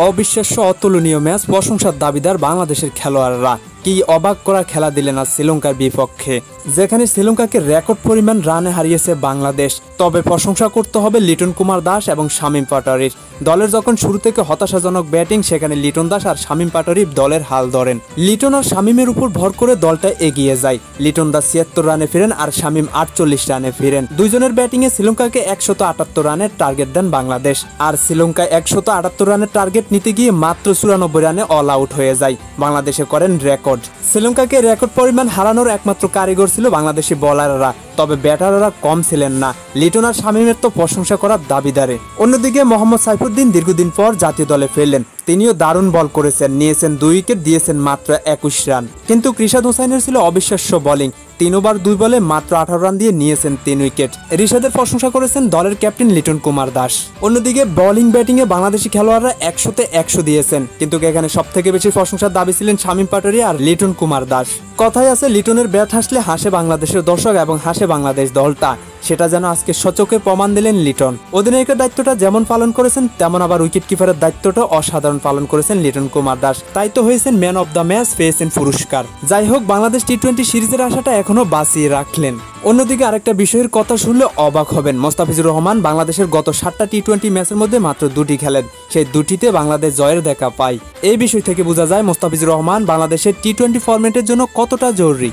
অবিশ্বাস্য অতুলনীয় ম্যাচ, প্রশংসার দাবিদার বাংলাদেশের খেলোয়াড়রা। কি অবাক করা খেলা দিলেন আজ শ্রীলঙ্কার বিপক্ষে, যেখানে শ্রীলঙ্কাকে রেকর্ড পরিমাণ রানে হারিয়েছে বাংলাদেশ। তবে প্রশংসা করতে হবে লিটন কুমার দাস এবং শামীম পাটোয়ারির। দলের যখন শুরু থেকে হতাশাজনক ব্যাটিং, সেখানে লিটন দাস আর শামীম পাটোয়ারি দলের হাল ধরেন। লিটন আর শামীমের উপর ভর করে দলটা এগিয়ে যায়। লিটন দাস ৭৬ রানে ফিরেন আর শামীম ৪৮ রানে ফিরেন। দুইজনের ব্যাটিংয়ে শ্রীলঙ্কাকে ১৭৮ রানের টার্গেট দেন বাংলাদেশ। আর শ্রীলঙ্কায় ১৭৮ রানের টার্গেট নিতে গিয়ে মাত্র ৯৪ রানে অল আউট হয়ে যায়। বাংলাদেশে করেন রেকর্ড। শ্রীলঙ্কাকে রেকর্ড পরিমাণ হারানোর একমাত্র কারিগর ছিল বাংলাদেশি বোলাররা, তবে ব্যাটাররা কম ছিলেন না। লিটন আর শামীমের তো প্রশংসা করার দাবিদারে। অন্যদিকে মোহাম্মদ সাইফুদ্দিন দীর্ঘদিন পর জাতীয় দলে ফিরলেন। তিনিও দারুণ বল করেছেন, নিয়েছেন ২ উইকেট, দিয়েছেন মাত্র ২১ রান। কিন্তু রিশাদ হোসাইনের ছিল অবিশ্বাস্য বোলিং। ৩ ওভার ২ বলে মাত্র ১৮ রান দিয়ে নিয়েছেন ৩ উইকেট। রিশাদের প্রশংসা করেছেন দলের ক্যাপ্টেন লিটন কুমার দাস। অন্যদিকে বোলিং ব্যাটিংয়ে বাংলাদেশি খেলোয়াড়রা ১০০তে ১০০ দিয়েছেন, কিন্তু এখানে সবথেকে বেশি প্রশংসার দাবি ছিলেন শামীম পাটোয়ারি আর লিটন কুমার দাস। কথায় আছে, লিটনের ব্যাট হাসলে হাসে বাংলাদেশের দর্শক এবং হাসে বাংলাদেশ দলটা। সেটা যেন আজকে সচক্ষে প্রমাণ দিলেন লিটন। অধিনায়কের দায়িত্বটা যেমন পালন করেছেন, তেমন আবার উইকেট কিপারের দায়িত্বটা অসাধারণ পালন করেছেন লিটন কুমার দাস। তাই তো হয়েছেন ম্যান অব দ্য ম্যাচ, পেয়েছেন পুরস্কার। যাই হোক, বাংলাদেশ টি-20 সিরিজের আশাটা এখনো বাঁচিয়ে রাখলেন। অন্যদিকে আরেকটা বিষয়ের কথা শুনলে অবাক হবেন। মোস্তাফিজুর রহমান বাংলাদেশের গত ৭টা টি-20 ম্যাচের মধ্যে মাত্র ২টি খেলেন, সেই ২টিতে বাংলাদেশ জয়ের দেখা পায়। এই বিষয় থেকে বোঝা যায় মোস্তাফিজুর রহমান বাংলাদেশের টি-20 ফরম্যাটের জন্য কতটা জরুরি।